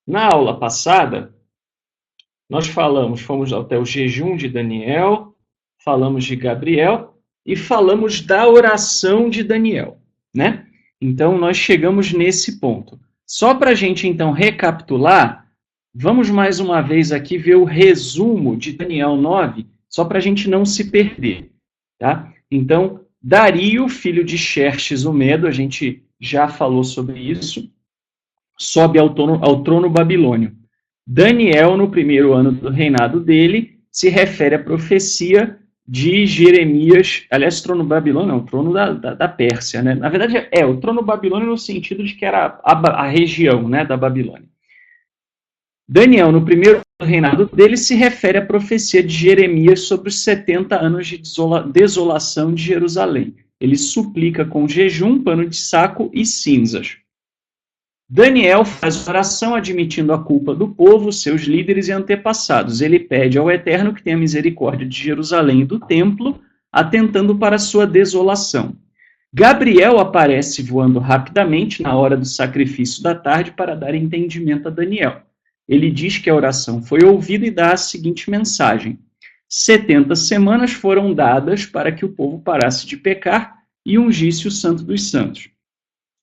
Na aula passada, nós fomos até o jejum de Daniel, falamos de Gabriel e falamos da oração de Daniel, né? Então, nós chegamos nesse ponto. Só para a gente, então, recapitular, vamos mais uma vez aqui ver o resumo de Daniel 9, só para a gente não se perder, tá? Então, Dario, filho de Xerxes o Medo, a gente já falou sobre isso, sobe ao trono babilônio. Daniel, no primeiro ano do reinado dele, se refere à profecia de Jeremias, aliás, trono babilônio, o trono da Pérsia, né? Na verdade, o trono babilônio no sentido de que era a região, né, da Babilônia. Daniel, no primeiro reinado dele, se refere à profecia de Jeremias sobre os 70 anos de desolação de Jerusalém. Ele suplica com jejum, pano de saco e cinzas. Daniel faz oração admitindo a culpa do povo, seus líderes e antepassados. Ele pede ao Eterno que tenha misericórdia de Jerusalém e do templo, atentando para sua desolação. Gabriel aparece voando rapidamente na hora do sacrifício da tarde para dar entendimento a Daniel. Ele diz que a oração foi ouvida e dá a seguinte mensagem: 70 semanas foram dadas para que o povo parasse de pecar e ungisse o Santo dos Santos.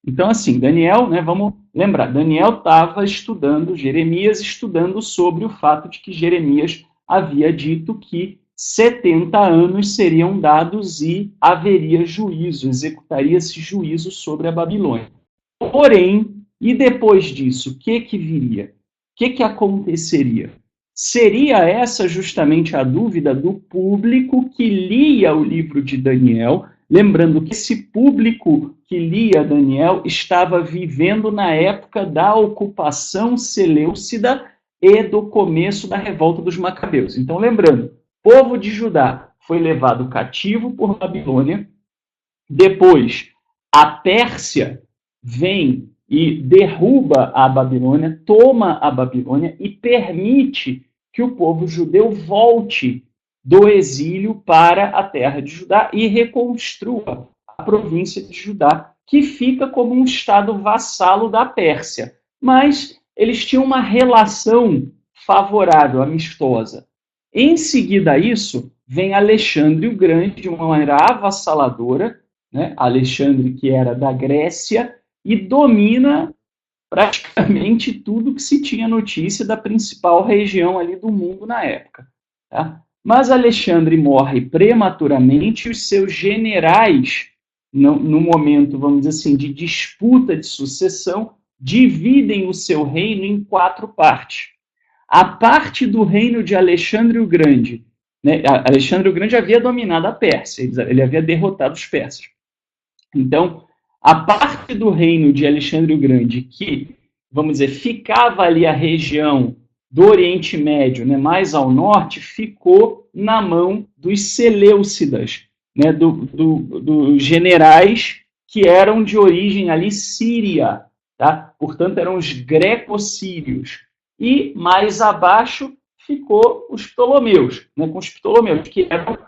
Então, assim, Daniel, né, vamos lembrar, Daniel estava estudando, Jeremias estudando sobre o fato de que Jeremias havia dito que 70 anos seriam dados e haveria juízo, executaria-se juízo sobre a Babilônia. Porém, e depois disso, o que viria? O que aconteceria? Seria essa justamente a dúvida do público que lia o livro de Daniel, lembrando que esse público que lia Daniel estava vivendo na época da ocupação seleucida e do começo da revolta dos Macabeus. Então, lembrando, o povo de Judá foi levado cativo por Babilônia, depois a Pérsia vem e derruba a Babilônia, toma a Babilônia e permite que o povo judeu volte do exílio para a terra de Judá e reconstrua a província de Judá, que fica como um estado vassalo da Pérsia. Mas eles tinham uma relação favorável, amistosa. Em seguida a isso, vem Alexandre o Grande, de uma maneira avassaladora, né? Alexandre, que era da Grécia, e domina praticamente tudo que se tinha notícia da principal região ali do mundo na época. Tá? Mas Alexandre morre prematuramente e os seus generais, no momento, vamos dizer assim, de disputa de sucessão, dividem o seu reino em 4 partes. A parte do reino de Alexandre o Grande, né? Alexandre o Grande havia dominado a Pérsia, ele havia derrotado os persas. Então, a parte do reino de Alexandre o Grande que, vamos dizer, ficava ali a região do Oriente Médio, né, mais ao norte, ficou na mão dos Seleucidas, né, dos generais que eram de origem ali síria, tá? Portanto, eram os greco-sírios. E mais abaixo ficou os Ptolomeus, né, com os Ptolomeus, que eram,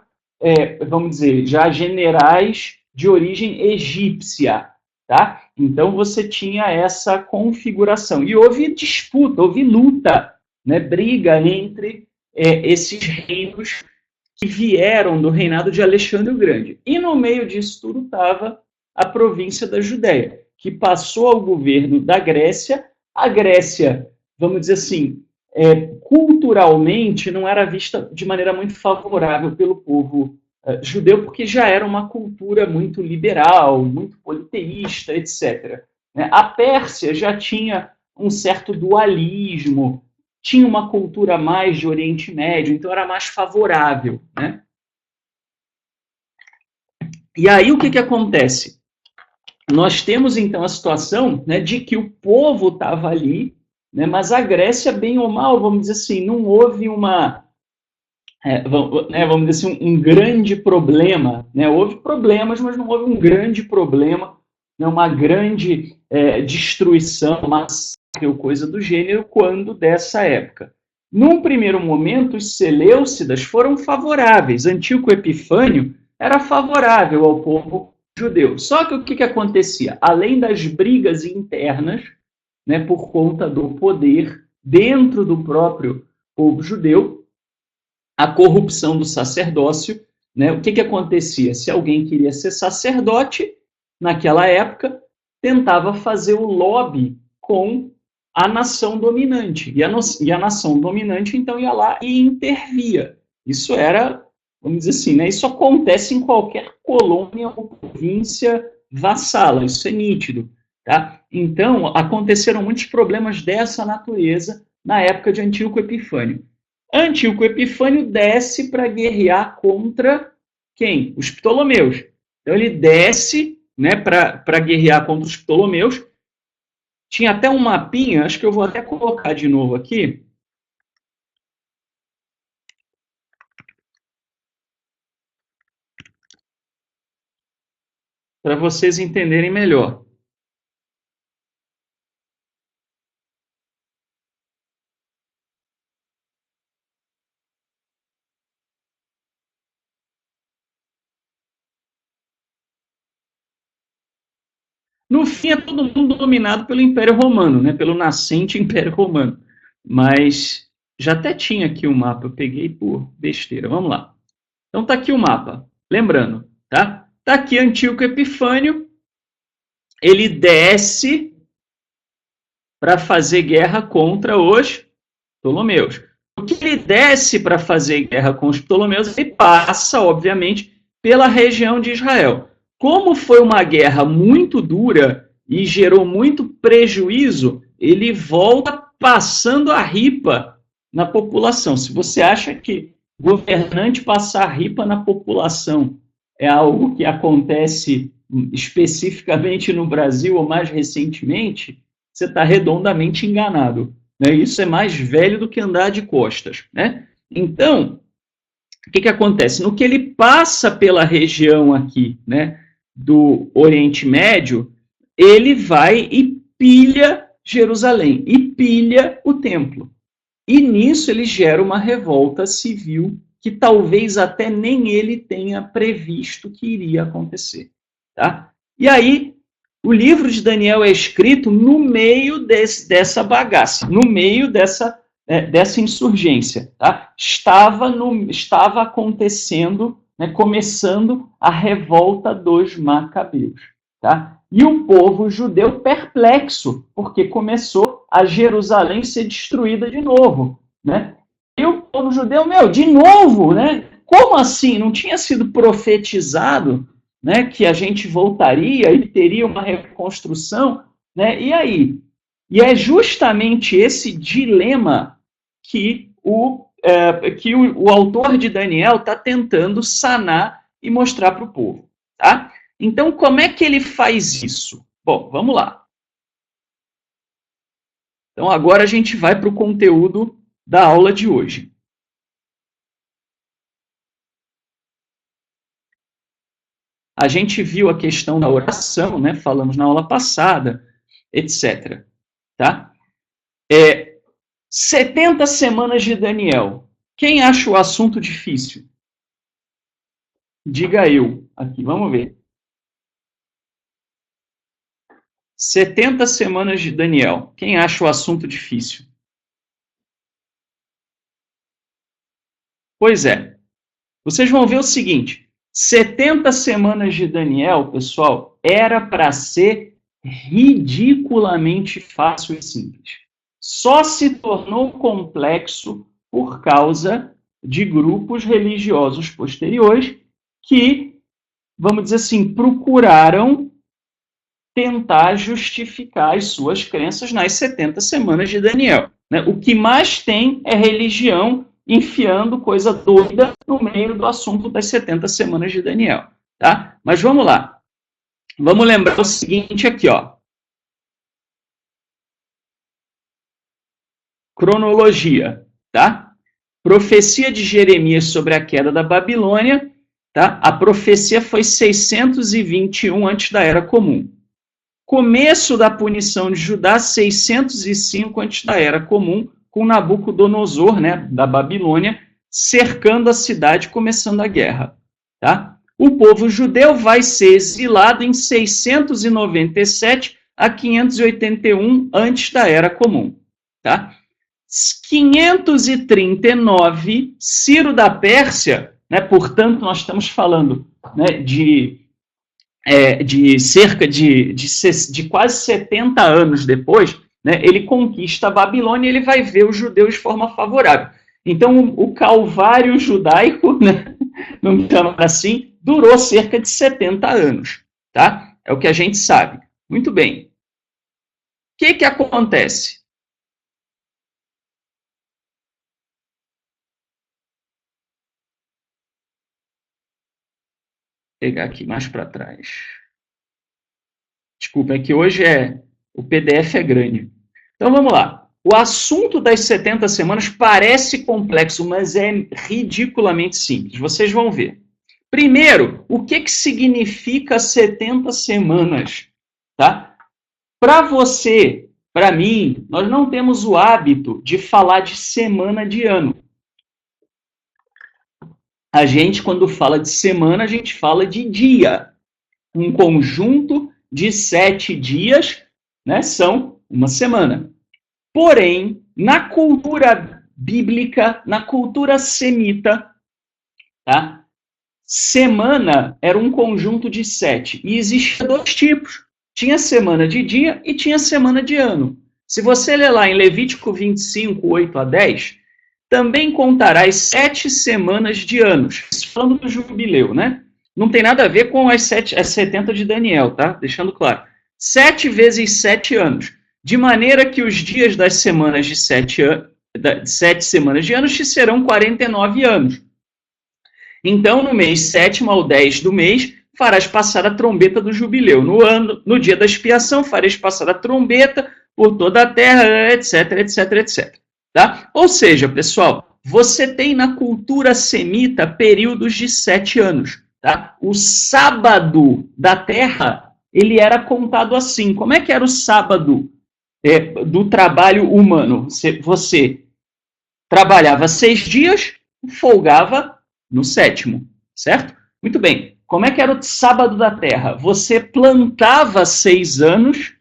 vamos dizer, já generais de origem egípcia, tá? Então você tinha essa configuração. E houve disputa, houve luta, né, briga entre esses reinos que vieram do reinado de Alexandre o Grande. E no meio disso tudo estava a província da Judéia, que passou ao governo da Grécia. A Grécia, vamos dizer assim, culturalmente não era vista de maneira muito favorável pelo povo judeu, porque já era uma cultura muito liberal, muito politeísta, etc. A Pérsia já tinha um certo dualismo, tinha uma cultura mais de Oriente Médio, então era mais favorável. Né? E aí o que acontece? Nós temos então a situação, né, de que o povo estava ali, né, mas a Grécia, bem ou mal, vamos dizer assim, não houve uma vamos dizer assim, um grande problema. Né? Houve problemas, mas não houve um grande problema, né? Uma grande destruição, massacre ou coisa do gênero, quando dessa época. Num primeiro momento, os Seleucidas foram favoráveis. Antíoco Epifânio era favorável ao povo judeu. Só que o que acontecia? Além das brigas internas, né, por conta do poder dentro do próprio povo judeu, a corrupção do sacerdócio, né? O que acontecia? Se alguém queria ser sacerdote, naquela época, tentava fazer o lobby com a nação dominante. E a nação dominante, então, ia lá e intervia. Isso era, vamos dizer assim, né? Isso acontece em qualquer colônia ou província vassala, isso é nítido. Tá? Então, aconteceram muitos problemas dessa natureza na época de Antíoco Epifânio. Antíoco Epifânio desce para guerrear contra quem? Os Ptolomeus. Então, ele desce, né, para guerrear contra os Ptolomeus. Tinha até um mapinha, acho que eu vou até colocar de novo aqui. Para vocês entenderem melhor. No fim, é todo mundo dominado pelo Império Romano, né? Pelo nascente Império Romano. Mas já até tinha aqui o mapa, eu peguei por besteira. Vamos lá. Então tá aqui o mapa. Lembrando, tá? Tá aqui Antíoco Epifânio. Ele desce para fazer guerra contra os Ptolomeus. O que ele desce para fazer guerra com os Ptolomeus, ele passa, obviamente, pela região de Israel. Como foi uma guerra muito dura e gerou muito prejuízo, ele volta passando a ripa na população. Se você acha que governante passar ripa na população é algo que acontece especificamente no Brasil ou mais recentemente, você está redondamente enganado. Né? Isso é mais velho do que andar de costas. Né? Então, o que acontece? No que ele passa pela região aqui, né, do Oriente Médio, ele vai e pilha Jerusalém, e pilha o templo. E nisso ele gera uma revolta civil que talvez até nem ele tenha previsto que iria acontecer. Tá? E aí, o livro de Daniel é escrito no meio dessa bagaça, no meio dessa insurgência. Tá? Estava acontecendo, né, começando a revolta dos macabeus. Tá? E o povo judeu perplexo, porque começou a Jerusalém ser destruída de novo. Né? E o povo judeu, de novo? Né? Como assim? Não tinha sido profetizado, né, que a gente voltaria e teria uma reconstrução? Né? E aí? E é justamente esse dilema que o autor de Daniel está tentando sanar e mostrar para o povo. Tá? Então, como é que ele faz isso? Bom, vamos lá. Então, agora a gente vai para o conteúdo da aula de hoje. A gente viu a questão da oração, né? Falamos na aula passada, etc. Tá? 70 semanas de Daniel. Quem acha o assunto difícil? Diga eu aqui, vamos ver. 70 semanas de Daniel. Quem acha o assunto difícil? Pois é. Vocês vão ver o seguinte: 70 semanas de Daniel, pessoal, era para ser ridiculamente fácil e simples. Só se tornou complexo por causa de grupos religiosos posteriores que, vamos dizer assim, procuraram tentar justificar as suas crenças nas 70 semanas de Daniel. Né? O que mais tem é religião enfiando coisa doida no meio do assunto das 70 semanas de Daniel. Tá? Mas vamos lá. Vamos lembrar o seguinte aqui, ó. Cronologia, tá? Profecia de Jeremias sobre a queda da Babilônia, tá? A profecia foi 621 antes da Era Comum. Começo da punição de Judá, 605 antes da Era Comum, com Nabucodonosor, né, da Babilônia, cercando a cidade, começando a guerra. Tá? O povo judeu vai ser exilado em 697 a 581 antes da Era Comum. Tá? 539, Ciro da Pérsia, né, portanto, nós estamos falando, né, de cerca de quase 70 anos depois, né, ele conquista a Babilônia e ele vai ver os judeus de forma favorável. Então, o calvário judaico, né, não chama assim, durou cerca de 70 anos. Tá? É o que a gente sabe. Muito bem. O que acontece? Vou pegar aqui mais para trás. Desculpa, é que hoje o PDF é grande. Então vamos lá. O assunto das 70 semanas parece complexo, mas é ridiculamente simples. Vocês vão ver. Primeiro, o que significa 70 semanas? Tá? Para você, para mim, nós não temos o hábito de falar de semana de ano. A gente, quando fala de semana, a gente fala de dia. Um conjunto de 7 dias, né, são uma semana. Porém, na cultura bíblica, na cultura semita, tá? Semana era um conjunto de 7. E existiam 2 tipos. Tinha semana de dia e tinha semana de ano. Se você ler lá em Levítico 25, 8 a 10, também contarás 7 semanas de anos. Falando do jubileu, né? Não tem nada a ver com as 70 de Daniel, tá? Deixando claro. 7 vezes 7 anos. De maneira que os dias das semanas de 7 semanas de anos te serão 49 anos. Então, no mês 7º ao 10 do mês, farás passar a trombeta do jubileu. No dia da expiação, farás passar a trombeta por toda a terra, etc, etc, etc. Tá? Ou seja, pessoal, você tem na cultura semita períodos de 7 anos. Tá? O sábado da terra, ele era contado assim. Como é que era o sábado do trabalho humano? Você trabalhava 6 dias, folgava no 7º, certo? Muito bem. Como é que era o sábado da terra? Você plantava 6 anos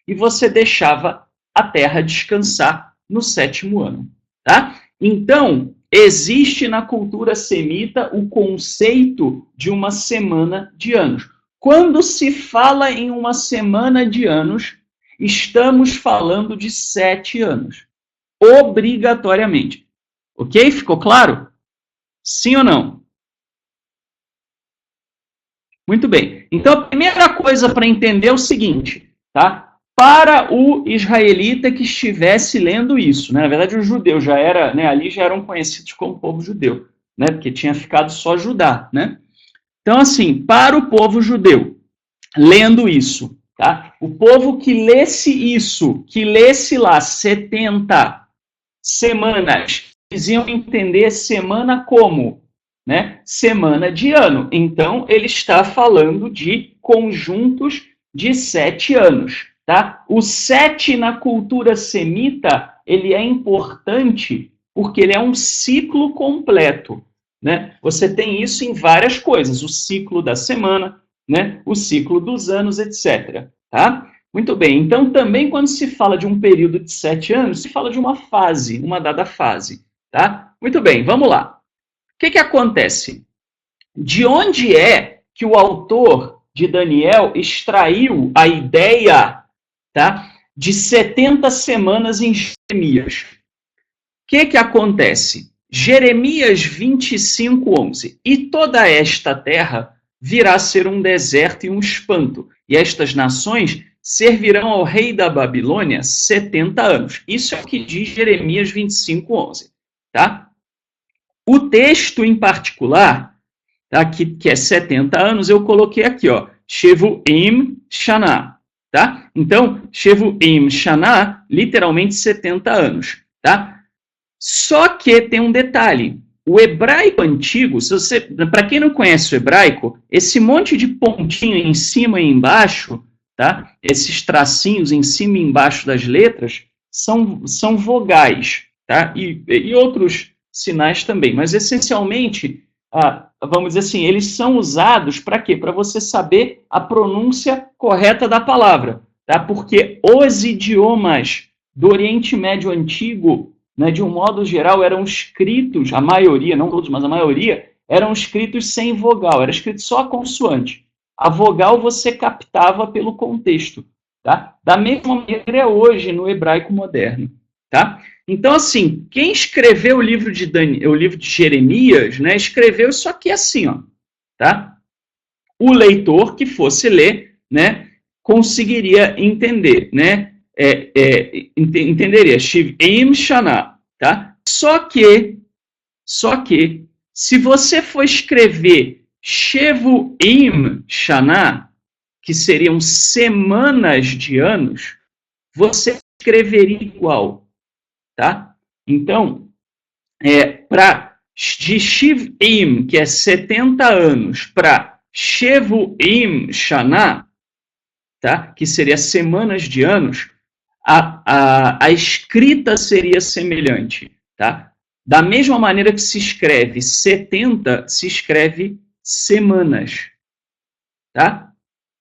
e você deixava a terra descansar no 7º ano. Tá? Então, existe na cultura semita o conceito de uma semana de anos. Quando se fala em uma semana de anos, estamos falando de 7 anos. Obrigatoriamente. Ok? Ficou claro? Sim ou não? Muito bem. Então, a primeira coisa para entender é o seguinte, tá? Para o israelita que estivesse lendo isso, né? Na verdade, o judeu já era, né? Ali já eram conhecidos como povo judeu, né? Porque tinha ficado só Judá, né? Então, assim, para o povo judeu, lendo isso, tá? O povo que lesse isso, que lesse lá 70 semanas, eles iam entender semana como, né? Semana de ano. Então, ele está falando de conjuntos de 7 anos. Tá? O 7 na cultura semita, ele é importante porque ele é um ciclo completo. Né? Você tem isso em várias coisas, o ciclo da semana, né? O ciclo dos anos, etc. Tá? Muito bem, então também quando se fala de um período de 7 anos, se fala de uma fase, uma dada fase. Tá? Muito bem, vamos lá. O que acontece? De onde é que o autor de Daniel extraiu a ideia, tá, de 70 semanas em Jeremias? O que acontece? Jeremias 25, 11. E toda esta terra virá a ser um deserto e um espanto, e estas nações servirão ao rei da Babilônia 70 anos. Isso é o que diz Jeremias 25, 11. Tá? O texto em particular, tá, que é 70 anos, eu coloquei aqui, ó, Shevuim Shana, tá? Então, Shevuim Shana, literalmente 70 anos, tá? Só que tem um detalhe, o hebraico antigo, para quem não conhece o hebraico, esse monte de pontinho em cima e embaixo, tá? Esses tracinhos em cima e embaixo das letras, são vogais, tá? E outros sinais também, mas essencialmente, vamos dizer assim, eles são usados para quê? Para você saber a pronúncia correta da palavra. tá? Porque os idiomas do Oriente Médio Antigo, né, de um modo geral, eram escritos, a maioria, não todos, mas a maioria, eram escritos sem vogal, era escrito só a consoante. A vogal você captava pelo contexto, tá? Da mesma maneira é hoje no hebraico moderno, tá? Então, assim, quem escreveu o livro de Jeremias, né, escreveu isso aqui assim, ó, tá? O leitor que fosse ler, né, conseguiria entender, né? Entenderia, Shiv'im Shana, tá? Só que, se você for escrever Shevu'im Shana, que seriam semanas de anos, você escreveria igual, tá? Então, de Shiv'im, que é 70 anos, para Shevu'im Shana, tá? Que seria semanas de anos, a escrita seria semelhante, tá? Da mesma maneira que se escreve 70, se escreve semanas, tá?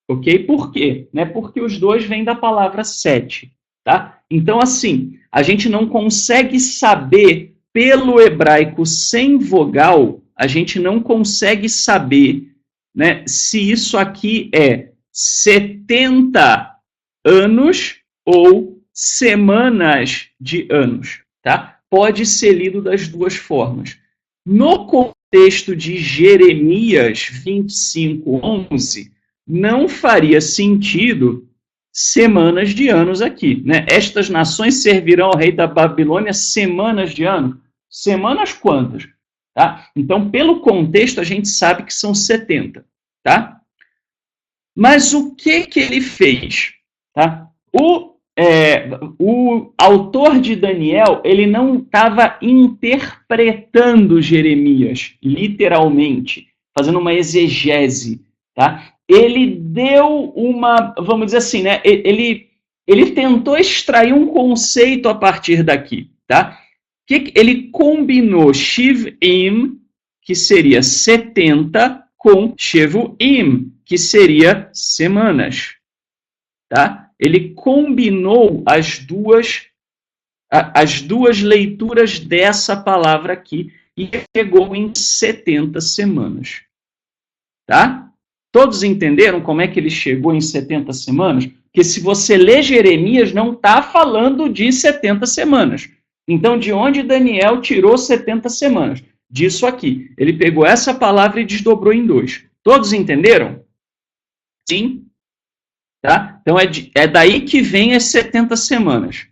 Ok? Por quê? Né? Porque os dois vêm da palavra 7, tá? Então, assim, a gente não consegue saber, pelo hebraico sem vogal, a gente não consegue saber, né, se isso aqui é 70 anos ou semanas de anos, tá? Pode ser lido das duas formas. No contexto de Jeremias 25:11, não faria sentido semanas de anos aqui, né? Estas nações servirão ao rei da Babilônia semanas de anos. Semanas quantas? Tá? Então, pelo contexto, a gente sabe que são 70, tá? Mas o que ele fez? Tá? O autor de Daniel, ele não estava interpretando Jeremias, literalmente, fazendo uma exegese, tá? Ele deu uma, vamos dizer assim, né? Ele tentou extrair um conceito a partir daqui, tá? Ele combinou Shiv'im, que seria 70, com Shevu'im, que seria semanas, tá? Ele combinou as duas leituras dessa palavra aqui e chegou em 70 semanas, tá? Todos entenderam como é que ele chegou em 70 semanas? Porque se você lê Jeremias, não está falando de 70 semanas. Então, de onde Daniel tirou 70 semanas? Disso aqui. Ele pegou essa palavra e desdobrou em dois. Todos entenderam? Sim? Tá? Então, é daí que vem as 70 semanas.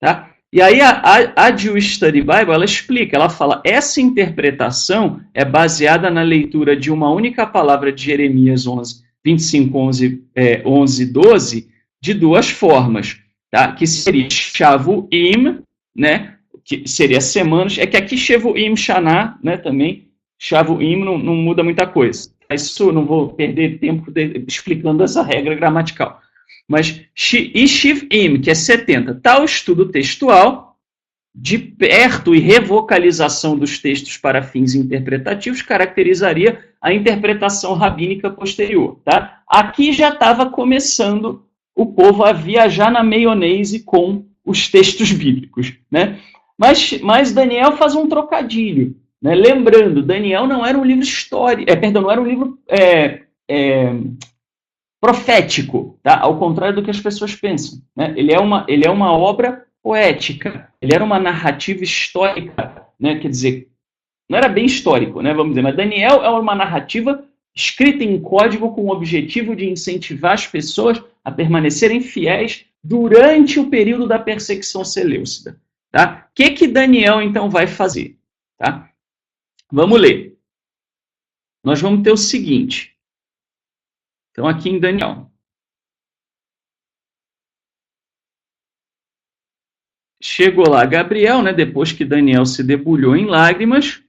Tá? E aí, a Jewish Study Bible, ela explica, ela fala, essa interpretação é baseada na leitura de uma única palavra de Jeremias 25, 11, 12, de duas formas, tá? Que seria Shavu'im, né? Que seria semanas, é que aqui Shevu'im Shana, né, também, Shavu'im não muda muita coisa. Isso não vou perder tempo explicando essa regra gramatical. Mas Shiv'im, que é 70, tal estudo textual, de perto e revocalização dos textos para fins interpretativos, caracterizaria a interpretação rabínica posterior. Tá? Aqui já estava começando o povo a viajar na maionese com os textos bíblicos. Né? Mas Daniel faz um trocadilho. Né? Lembrando, Daniel não era um livro histórico, não era um livro profético, tá? Ao contrário do que as pessoas pensam. Né? Ele é uma obra poética, ele era uma narrativa histórica, né? Quer dizer, não era bem histórico, né? Vamos dizer, mas Daniel é uma narrativa escrita em código com o objetivo de incentivar as pessoas a permanecerem fiéis durante o período da perseguição seleucida. Tá? O que Daniel, então, vai fazer? Tá? Vamos ler. Nós vamos ter o seguinte. Então, aqui em Daniel. Chegou lá Gabriel, né, depois que Daniel se debulhou em lágrimas.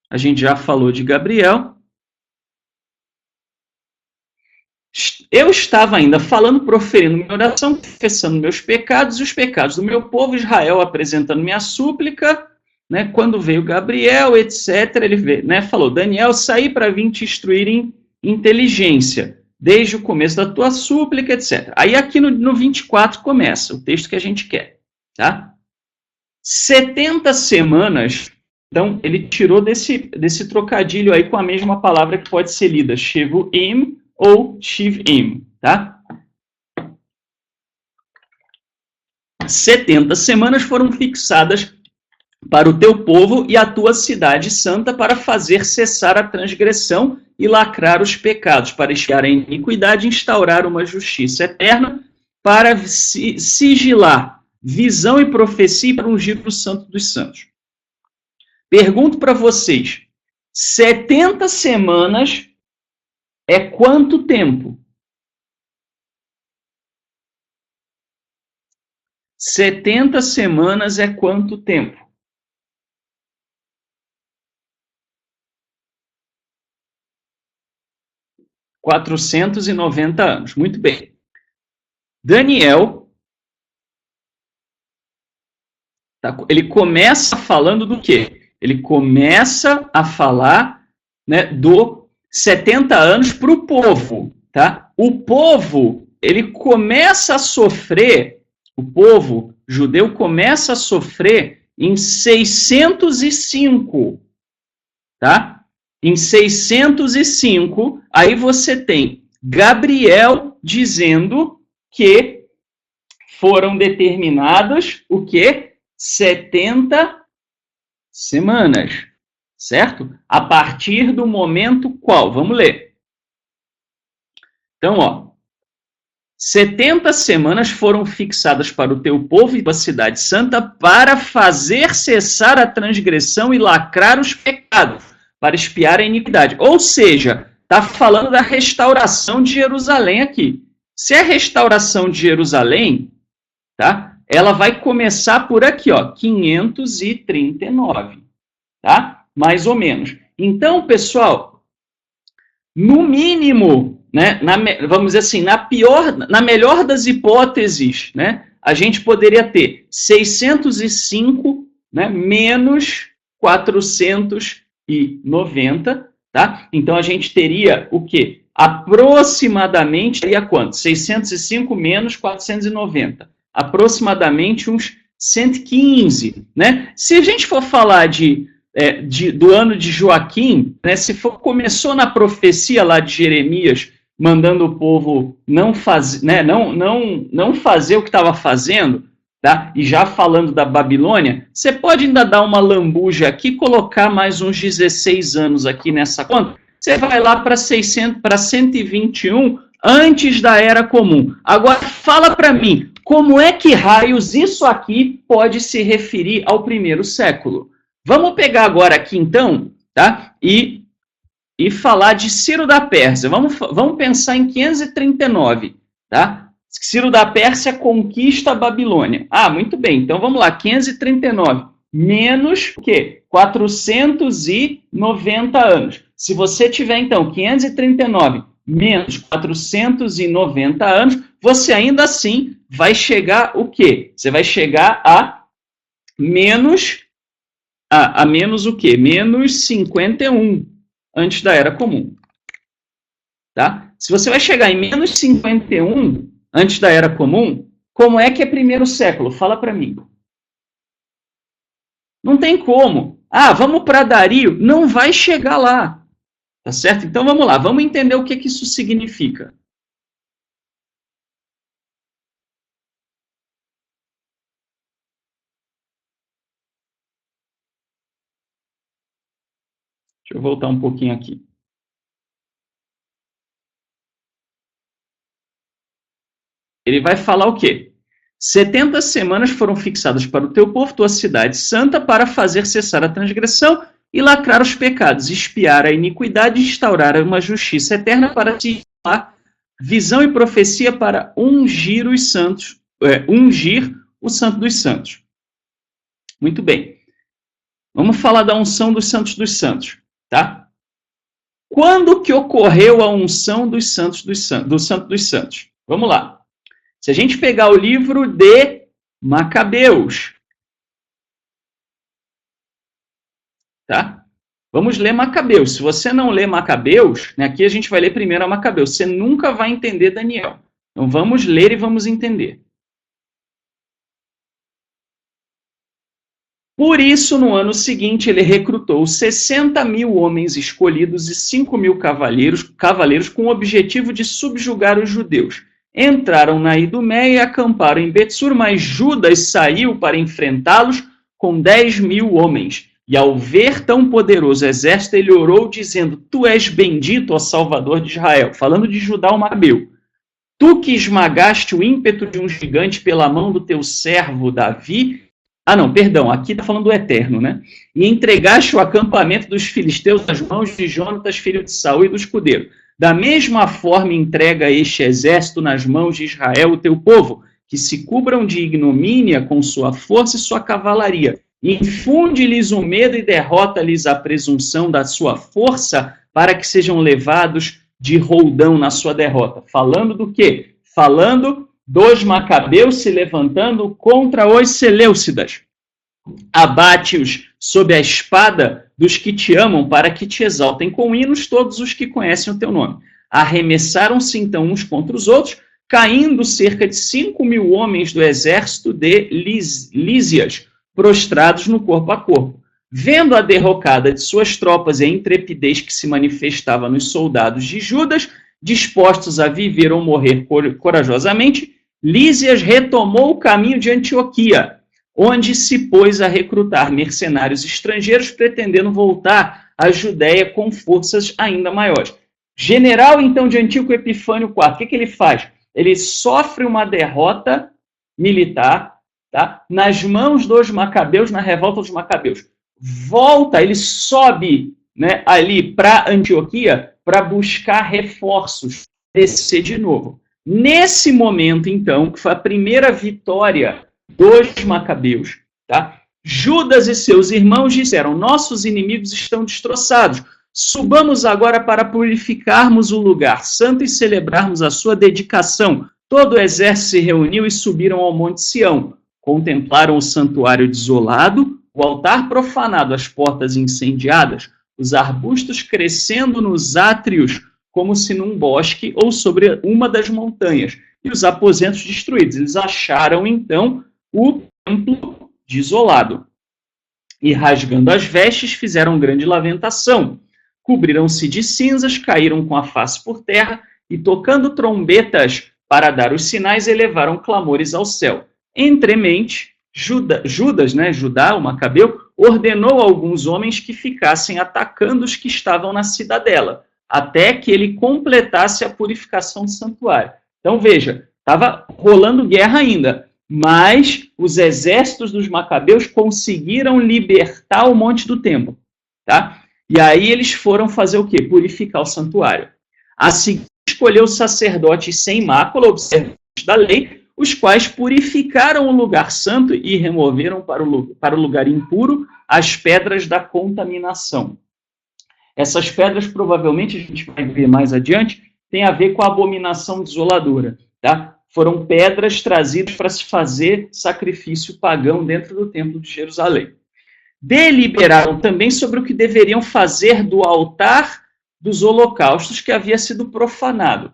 A gente já falou de Gabriel. Eu estava ainda falando, proferindo minha oração, confessando meus pecados e os pecados do meu povo Israel, apresentando minha súplica, né, quando veio Gabriel, etc., ele veio, né, falou, Daniel, saí para vir te instruir em inteligência. desde o começo da tua súplica, etc. Aí aqui no 24 começa o texto que a gente quer, tá? 70 semanas, então ele tirou desse trocadilho aí com a mesma palavra que pode ser lida, Shevuim ou Shivim, tá? 70 semanas foram fixadas para o teu povo e a tua cidade santa para fazer cessar a transgressão e lacrar os pecados, para expiar a iniquidade e instaurar uma justiça eterna, para sigilar visão e profecia para ungir o santo dos santos. Pergunto para vocês, 70 semanas é quanto tempo? 70 semanas é quanto tempo? 490 anos. Muito bem. Daniel, ele começa falando do quê? Ele começa a falar, né, do 70 anos para o povo. Tá? O povo, ele começa a sofrer, o povo judeu começa a sofrer em 605. Tá? Em 605, aí você tem Gabriel dizendo que foram determinadas o quê? 70 semanas, certo? A partir do momento qual? Vamos ler. Então, ó, 70 semanas foram fixadas para o teu povo e para a cidade santa para fazer cessar a transgressão e lacrar os pecados, para expiar a iniquidade. Ou seja, está falando da restauração de Jerusalém aqui. Se é a restauração de Jerusalém, tá? Ela vai começar por aqui, ó, 539, tá? Mais ou menos. Então, pessoal, no mínimo, né, vamos dizer assim, na melhor das hipóteses, né, a gente poderia ter 605, né, menos 490, tá? Então a gente teria o quê? Aproximadamente, teria quanto? 605 menos 490. Aproximadamente uns 115, né? Se a gente for falar do ano de Joaquim, né, se começou na profecia lá de Jeremias, mandando o povo não fazer o que estava fazendo, tá? E já falando da Babilônia, você pode ainda dar uma lambuja aqui, colocar mais uns 16 anos aqui nessa conta, você vai lá para 121 antes da Era Comum. Agora, fala para mim, como é que raios isso aqui pode se referir ao primeiro século? Vamos pegar agora aqui, então, tá? E falar de Ciro da Pérsia. Vamos pensar em 539, tá? Ciro da Pérsia conquista a Babilônia. Ah, muito bem. Então, vamos lá. 539 menos o quê? 490 anos. Se você tiver, então, 539 menos 490 anos, você ainda assim vai chegar o quê? Você vai chegar a menos o quê? Menos 51 antes da Era Comum. Tá? Se você vai chegar em menos 51 antes da Era Comum, como é que é primeiro século? Fala para mim. Não tem como. Ah, vamos para Dario. Não vai chegar lá. Tá certo? Então vamos lá. Vamos entender o que isso significa. Deixa eu voltar um pouquinho aqui. Ele vai falar o quê? 70 semanas foram fixadas para o teu povo, tua cidade santa, para fazer cessar a transgressão e lacrar os pecados, expiar a iniquidade e instaurar uma justiça eterna para te dar visão e profecia para ungir os santos, ungir o santo dos santos. Muito bem. Vamos falar da unção dos santos, tá? Quando que ocorreu a unção do santo dos santos? Vamos lá. Se a gente pegar o livro de Macabeus, tá? Vamos ler Macabeus. Se você não ler Macabeus, né, aqui a gente vai ler primeiro a Macabeus, você nunca vai entender Daniel. Então vamos ler e vamos entender. Por isso, no ano seguinte, ele recrutou 60.000 homens escolhidos e 5.000 cavaleiros com o objetivo de subjugar os judeus. Entraram na Idumeia e acamparam em Betsur, mas Judas saiu para enfrentá-los com 10.000 homens. E ao ver tão poderoso exército, ele orou dizendo: Tu és bendito, ó Salvador de Israel. Falando de Judá, o Macabeu. Tu que esmagaste o ímpeto de um gigante pela mão do teu servo Davi. Ah, não, perdão, aqui está falando do Eterno, né? E entregaste o acampamento dos filisteus nas mãos de Jonatas, filho de Saul, e do escudeiro. Da mesma forma entrega este exército nas mãos de Israel, o teu povo, que se cubram de ignomínia com sua força e sua cavalaria. Infunde-lhes o medo e derrota-lhes a presunção da sua força, para que sejam levados de roldão na sua derrota. Falando do quê? Falando dos macabeus se levantando contra os seleucidas. Abate-os sob a espada dos que te amam, para que te exaltem com hinos todos os que conhecem o teu nome. Arremessaram-se então uns contra os outros, caindo cerca de 5.000 homens do exército de Lísias, prostrados no corpo a corpo. Vendo a derrocada de suas tropas e a intrepidez que se manifestava nos soldados de Judas, dispostos a viver ou morrer corajosamente, Lísias retomou o caminho de Antioquia, onde se pôs a recrutar mercenários estrangeiros, pretendendo voltar à Judéia com forças ainda maiores. General, então, de Antíoco Epifânio IV, o que ele faz? Ele sofre uma derrota militar, tá? Nas mãos dos macabeus, na revolta dos macabeus. Volta, ele sobe, né, ali para Antioquia para buscar reforços, descer de novo. Nesse momento, então, que foi a primeira vitória dos macabeus, tá? Judas e seus irmãos disseram: nossos inimigos estão destroçados. Subamos agora para purificarmos o lugar santo e celebrarmos a sua dedicação. Todo o exército se reuniu e subiram ao Monte Sião. Contemplaram o santuário desolado, o altar profanado, as portas incendiadas, os arbustos crescendo nos átrios, como se num bosque ou sobre uma das montanhas, e os aposentos destruídos. Eles acharam, então, o templo desolado. E, rasgando as vestes, fizeram grande lamentação. Cobriram-se de cinzas, caíram com a face por terra, e, tocando trombetas para dar os sinais, elevaram clamores ao céu. Entremente, Judas, né, Judá, o Macabeu, ordenou a alguns homens que ficassem atacando os que estavam na cidadela, até que ele completasse a purificação do santuário. Então, veja, estava rolando guerra ainda, mas os exércitos dos macabeus conseguiram libertar o Monte do Templo, tá? E aí eles foram fazer o quê? Purificar o santuário. Assim, escolheu sacerdotes sem mácula, observantes da lei, os quais purificaram o lugar santo e removeram para o lugar impuro as pedras da contaminação. Essas pedras, provavelmente, a gente vai ver mais adiante, tem a ver com a abominação desoladora, tá? Foram pedras trazidas para se fazer sacrifício pagão dentro do templo de Jerusalém. Deliberaram também sobre o que deveriam fazer do altar dos holocaustos que havia sido profanado.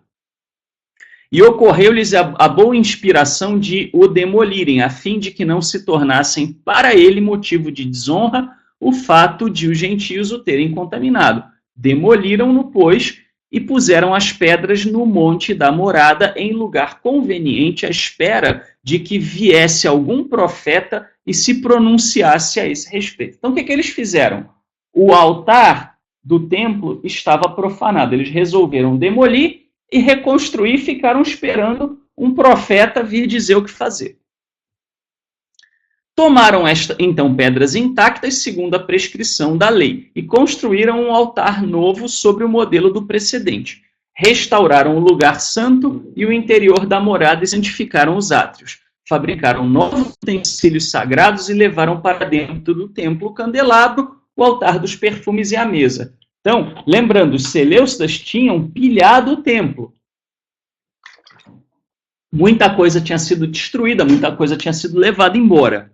E ocorreu-lhes a boa inspiração de o demolirem, a fim de que não se tornassem para ele motivo de desonra o fato de os gentios o terem contaminado. Demoliram-no, pois, e puseram as pedras no monte da morada em lugar conveniente, à espera de que viesse algum profeta e se pronunciasse a esse respeito. Então, o que eles fizeram? O altar do templo estava profanado. Eles resolveram demolir e reconstruir, ficaram esperando um profeta vir dizer o que fazer. Tomaram então pedras intactas, segundo a prescrição da lei, e construíram um altar novo sobre o modelo do precedente. Restauraram o lugar santo e o interior da morada e santificaram os átrios. Fabricaram novos utensílios sagrados e levaram para dentro do templo o candelabro, o altar dos perfumes e a mesa. Então, lembrando, os seleucidas tinham pilhado o templo. Muita coisa tinha sido destruída, muita coisa tinha sido levada embora.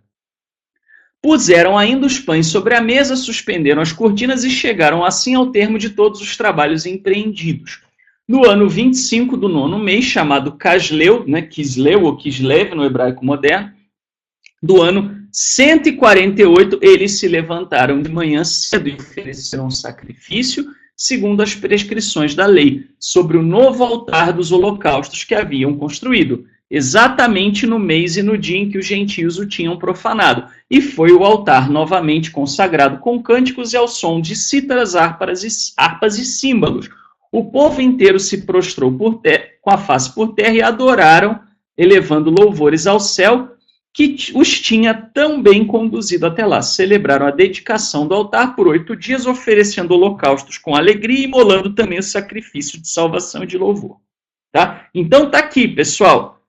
Puseram ainda os pães sobre a mesa, suspenderam as cortinas e chegaram assim ao termo de todos os trabalhos empreendidos. No ano 25 do 9º mês, chamado Casleu, né, Kisleu ou Kislev no hebraico moderno, do ano 148, eles se levantaram de manhã cedo e ofereceram um sacrifício, segundo as prescrições da lei, sobre o novo altar dos holocaustos que haviam construído, exatamente no mês e no dia em que os gentios o tinham profanado. E foi o altar novamente consagrado com cânticos e ao som de cítaras, harpas e símbolos. O povo inteiro se prostrou com a face por terra e adoraram, elevando louvores ao céu, que os tinha tão bem conduzido até lá. Celebraram a dedicação do altar por 8 dias, oferecendo holocaustos com alegria e imolando também o sacrifício de salvação e de louvor. Tá? Então tá aqui, pessoal,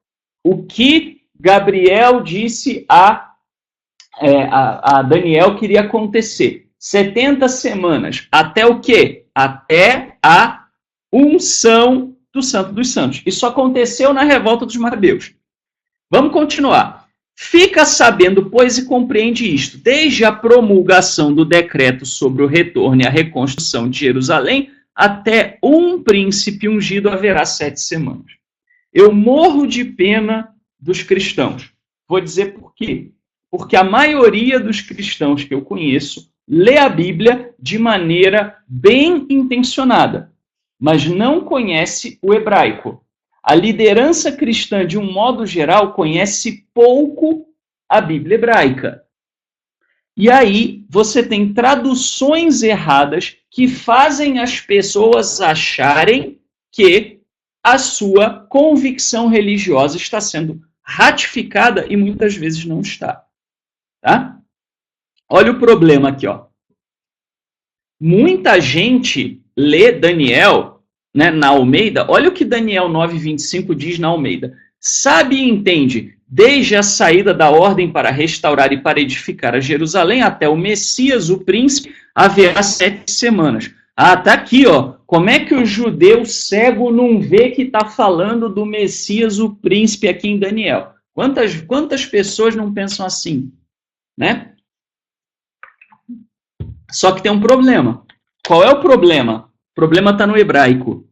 o que Gabriel disse a Daniel que iria acontecer. 70 semanas. Até o quê? Até a unção do Santo dos Santos. Isso aconteceu na revolta dos Macabeus. Vamos continuar. Fica sabendo, pois, e compreende isto. Desde a promulgação do decreto sobre o retorno e a reconstrução de Jerusalém, até um príncipe ungido haverá 7 semanas. Eu morro de pena dos cristãos. Vou dizer por quê. Porque a maioria dos cristãos que eu conheço lê a Bíblia de maneira bem intencionada, mas não conhece o hebraico. A liderança cristã, de um modo geral, conhece pouco a Bíblia hebraica. E aí você tem traduções erradas que fazem as pessoas acharem que a sua convicção religiosa está sendo ratificada e muitas vezes não está. Tá? Olha o problema aqui, ó. Muita gente lê Daniel, né, na Almeida. Olha o que Daniel 9:25 diz na Almeida. Sabe e entende, desde a saída da ordem para restaurar e para edificar a Jerusalém até o Messias, o príncipe, haverá 7 semanas. Ah, tá aqui, ó. Como é que o judeu cego não vê que está falando do Messias, o príncipe, aqui em Daniel? Quantas pessoas não pensam assim? Né? Só que tem um problema. Qual é o problema? O problema está no hebraico.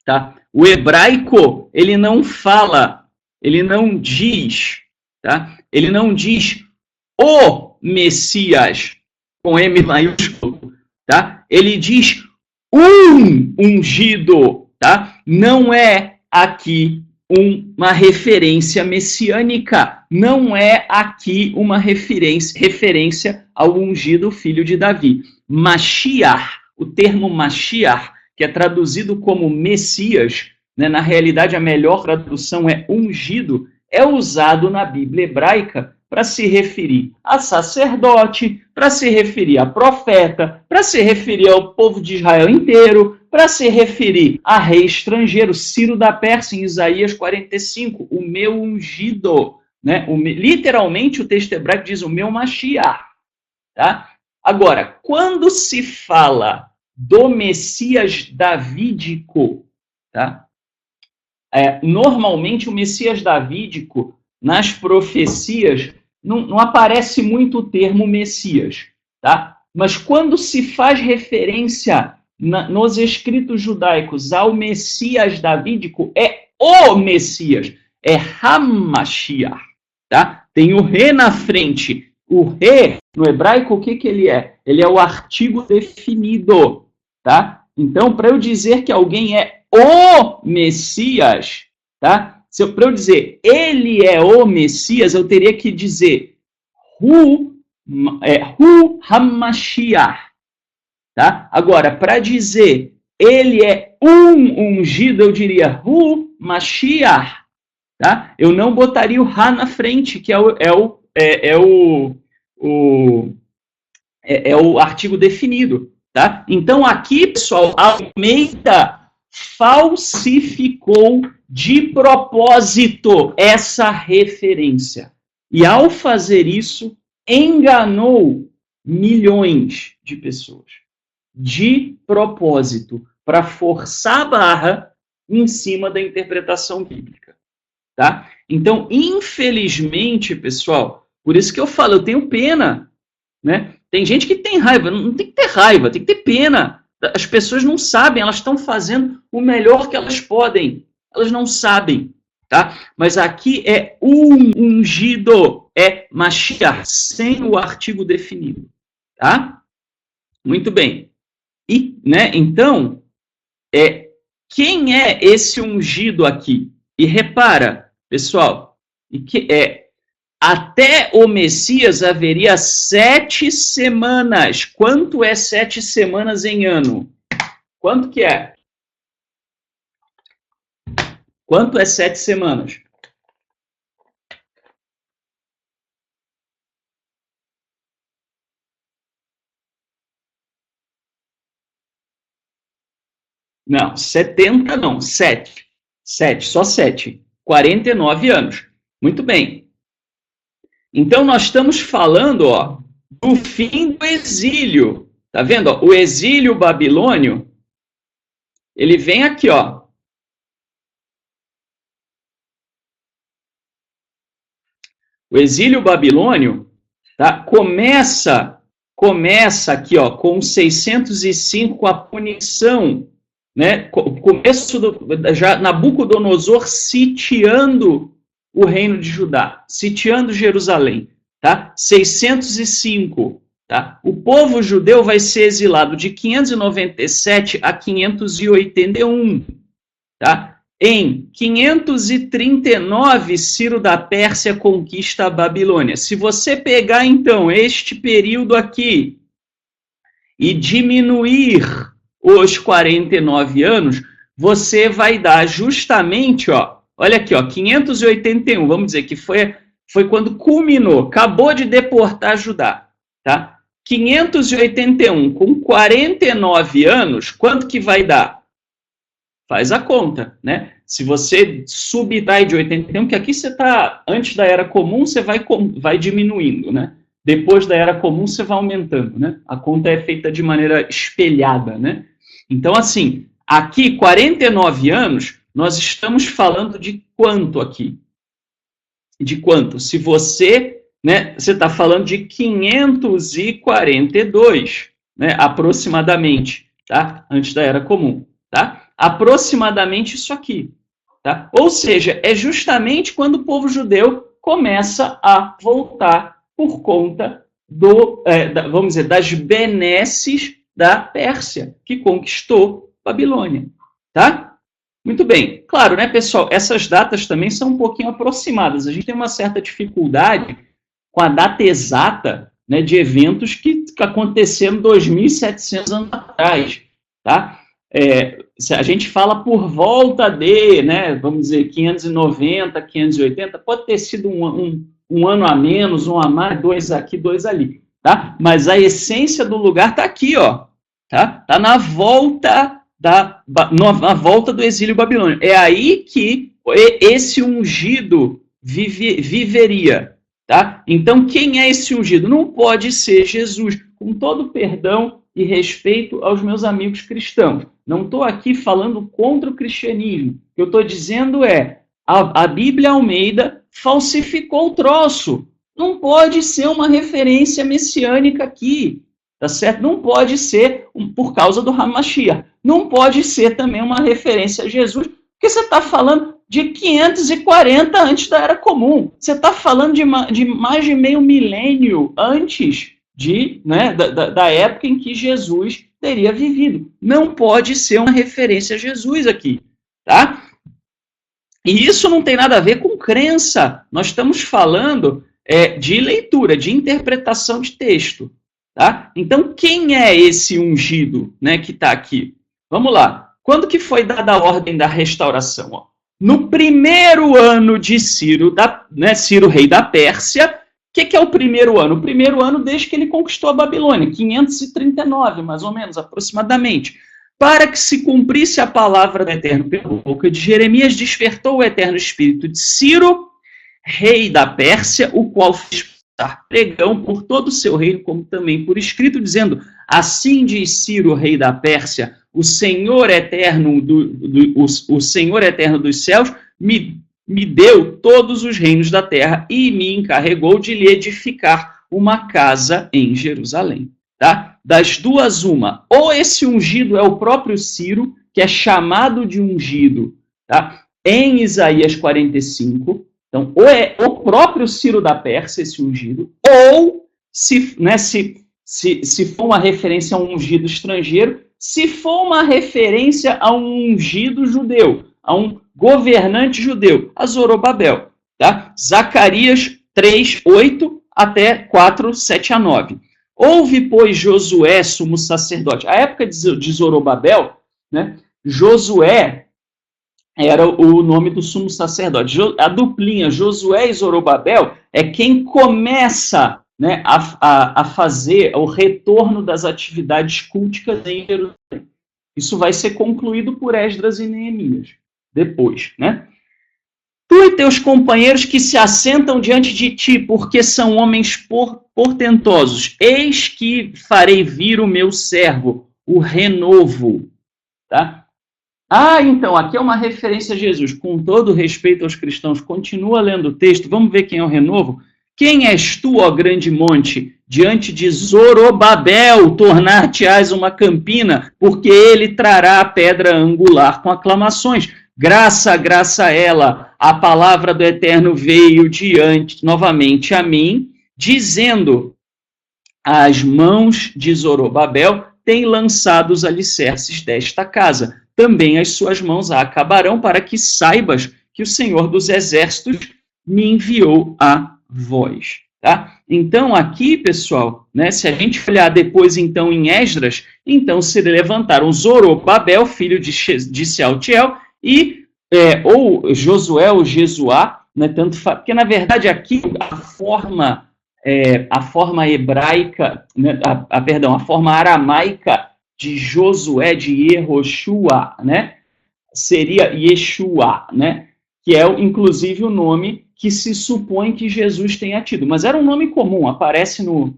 Tá? O hebraico, ele não fala, ele não diz, tá? Ele não diz o Messias, com M maiúsculo, tá? Ele diz um ungido, tá? Não é aqui uma referência messiânica, não é aqui uma referência ao ungido filho de Davi. Mashiach, o termo Mashiach, que é traduzido como Messias, né, na realidade a melhor tradução é ungido, é usado na Bíblia hebraica para se referir a sacerdote, para se referir a profeta, para se referir ao povo de Israel inteiro, para se referir a rei estrangeiro, Ciro da Pérsia, em Isaías 45, o meu ungido. Né? Literalmente o texto hebraico diz o meu Mashiach. Tá? Agora, quando se fala do Messias davídico, tá? Normalmente o Messias davídico, nas profecias, não aparece muito o termo Messias, tá? Mas quando se faz referência nos escritos judaicos ao Messias davídico, é o Messias, é Hamashiach, tá? Tem o Re na frente. O Re, no hebraico, o que ele é? Ele é o artigo definido, tá? Então, para eu dizer que alguém é o Messias, tá? Para eu dizer ele é o Messias, eu teria que dizer Hu Hamashiach, tá? Agora, para dizer ele é um ungido, eu diria Hu Mashiach, tá? Eu não botaria o Ha na frente, que é o artigo definido, tá? Então aqui, pessoal, Almeida falsificou de propósito essa referência. E ao fazer isso, enganou milhões de pessoas. De propósito, para forçar a barra em cima da interpretação bíblica. Tá? Então, infelizmente, pessoal, Por isso que eu falo, eu tenho pena, né? Tem gente que tem raiva, não tem que ter raiva, tem que ter pena. As pessoas não sabem, elas estão fazendo o melhor que elas podem. Elas não sabem, tá? Mas aqui é ungido, é Mashiach, sem o artigo definido, tá? Muito bem. E, né, então, quem é esse ungido aqui? E repara, pessoal, até o Messias haveria 7 semanas. Quanto é 7 semanas em ano? Quanto que é? Quanto é 7 semanas? Não, 70 não, 7. 7, só 7. 49 anos. Muito bem. Então, nós estamos falando, ó, do fim do exílio. Tá vendo? Ó, o exílio babilônio, ele vem aqui, ó. O exílio babilônio, tá? Começa aqui, ó, com 605, com a punição, né? Começo já Nabucodonosor sitiando o reino de Judá, sitiando Jerusalém, tá? 605, tá? O povo judeu vai ser exilado de 597 a 581, tá? Em 539, Ciro da Pérsia conquista a Babilônia. Se você pegar, então, este período aqui e diminuir os 49 anos, você vai dar justamente, ó, olha aqui, ó, 581, vamos dizer que foi quando culminou, acabou de deportar Judá, tá? 581 com 49 anos, quanto que vai dar? Faz a conta, né? Se você subtrai de 81, que aqui você está, antes da Era Comum, você vai diminuindo, né? Depois da Era Comum, você vai aumentando, né? A conta é feita de maneira espelhada, né? Então, assim, aqui, 49 anos, nós estamos falando de quanto aqui? De quanto? Se você, né, você está falando de 542, né, aproximadamente, tá? Antes da Era Comum, tá? Aproximadamente isso aqui, tá? Ou seja, é justamente quando o povo judeu começa a voltar por conta vamos dizer, das benesses da Pérsia, que conquistou Babilônia, tá? Muito bem. Claro, né, pessoal, essas datas também são um pouquinho aproximadas. A gente tem uma certa dificuldade com a data exata, né, de eventos que aconteceram 2.700 anos atrás, tá? A gente fala por volta de, né, vamos dizer, 590, 580, pode ter sido um ano a menos, um a mais, 2 aqui, 2 ali, tá? Mas a essência do lugar está aqui, ó, tá? Tá na volta do exílio babilônico. É aí que esse ungido viveria, tá? Então, quem é esse ungido? Não pode ser Jesus, com todo perdão e respeito aos meus amigos cristãos. Não estou aqui falando contra o cristianismo. O que eu estou dizendo é, a Bíblia Almeida falsificou o troço. Não pode ser uma referência messiânica aqui, tá certo? Não pode ser por causa do Hamashiach. Não pode ser também uma referência a Jesus, porque você está falando de 540 antes da Era Comum. Você está falando de mais de meio milênio antes da época em que Jesus teria vivido. Não pode ser uma referência a Jesus aqui, tá? E isso não tem nada a ver com crença. Nós estamos falando de leitura, de interpretação de texto, tá? Então, quem é esse ungido, né, que está aqui? Vamos lá. Quando que foi dada a ordem da restauração? Ó? No primeiro ano de Ciro, Ciro, rei da Pérsia. O que é o primeiro ano? O primeiro ano desde que ele conquistou a Babilônia, 539, mais ou menos, aproximadamente. Para que se cumprisse a palavra do Eterno pela boca de Jeremias, despertou o Eterno Espírito de Ciro, rei da Pérsia, o qual fez passar pregão por todo o seu reino, como também por escrito, dizendo: assim diz Ciro, rei da Pérsia, o Senhor Eterno, o Senhor Eterno dos céus, me me deu todos os reinos da terra e me encarregou de lhe edificar uma casa em Jerusalém. Tá? Das duas, uma. Ou esse ungido é o próprio Ciro, que é chamado de ungido, tá? Em Isaías 45. Então, ou é o próprio Ciro da Pérsia, esse ungido, ou, se for uma referência a um ungido estrangeiro, se for uma referência a um ungido judeu, a um governante judeu, a Zorobabel. Tá? Zacarias 3, 8 até 4, 7 a 9. Houve, pois, Josué, sumo sacerdote. A época de Zorobabel, né, Josué era o nome do sumo sacerdote. A duplinha Josué e Zorobabel é quem começa, né, a fazer o retorno das atividades culticas em Jerusalém. Isso vai ser concluído por Esdras e Neemias depois, né? Tu e teus companheiros que se assentam diante de ti, porque são homens portentosos, eis que farei vir o meu servo, o renovo. Tá? Então, aqui é uma referência a Jesus. Com todo respeito aos cristãos, continua lendo o texto, vamos ver quem é o renovo. Quem és tu, ó grande monte, diante de Zorobabel, tornar-te-ás uma campina, porque ele trará a pedra angular com aclamações. Graça, graça a ela, a palavra do Eterno veio novamente a mim, dizendo, as mãos de Zorobabel têm lançado os alicerces desta casa. Também as suas mãos a acabarão, para que saibas que o Senhor dos Exércitos me enviou a vós. Tá? Então, aqui, pessoal, né, se a gente olhar depois, então, em Esdras, então se levantaram Zorobabel, filho de Sealtiel, e ou Josué ou Jesuá, né, porque, na verdade, aqui a forma hebraica, né, a forma aramaica de Josué, de Yehoshua, né, seria Yeshua, né, que é, inclusive, o nome que se supõe que Jesus tenha tido. Mas era um nome comum, aparece no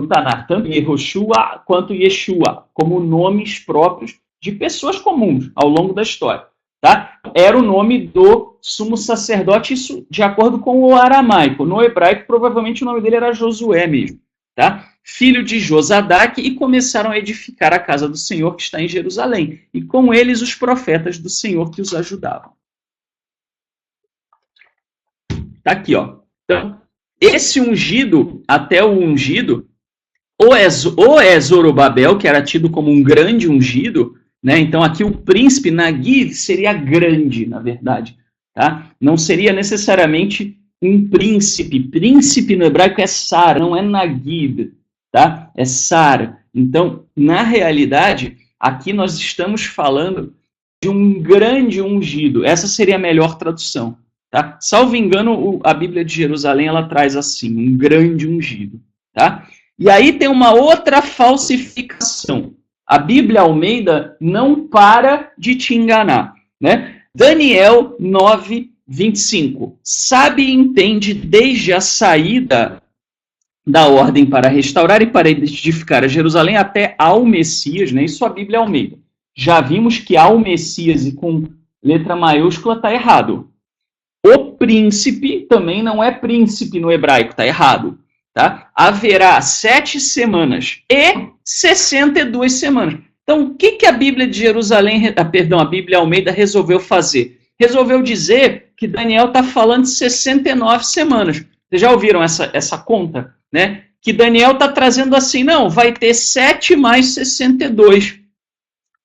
Tanar, tanto Yehoshua quanto Yeshua, como nomes próprios de pessoas comuns ao longo da história. Tá? Era o nome do sumo sacerdote, isso de acordo com o aramaico. No hebraico, provavelmente o nome dele era Josué mesmo. Tá? Filho de Josadaque, e começaram a edificar a casa do Senhor que está em Jerusalém, e com eles os profetas do Senhor que os ajudavam. Tá aqui, ó. Então, esse ungido, até o ungido, ou é Zorobabel, que era tido como um grande ungido, né? Então, aqui o príncipe Nagid seria grande, na verdade. Tá? Não seria necessariamente um príncipe. Príncipe no hebraico é Sar, não é Nagid. Tá? É Sar. Então, na realidade, aqui nós estamos falando de um grande ungido. Essa seria a melhor tradução. Tá? Salvo engano, a Bíblia de Jerusalém ela traz assim, um grande ungido. Tá? E aí tem uma outra falsificação. A Bíblia Almeida não para de te enganar. Né? Daniel 9, 25. Sabe e entende desde a saída da ordem para restaurar e para edificar a Jerusalém até ao Messias, né? Isso a Bíblia Almeida. Já vimos que ao Messias e com letra maiúscula está errado. O príncipe também não é príncipe no hebraico, está errado. Tá? Haverá 7 semanas e 62 semanas. Então, o que a Bíblia de Jerusalém, a Bíblia Almeida resolveu fazer? Resolveu dizer que Daniel está falando de 69 semanas. Vocês já ouviram essa conta? Né? Que Daniel está trazendo assim, não, vai ter 7 mais 62.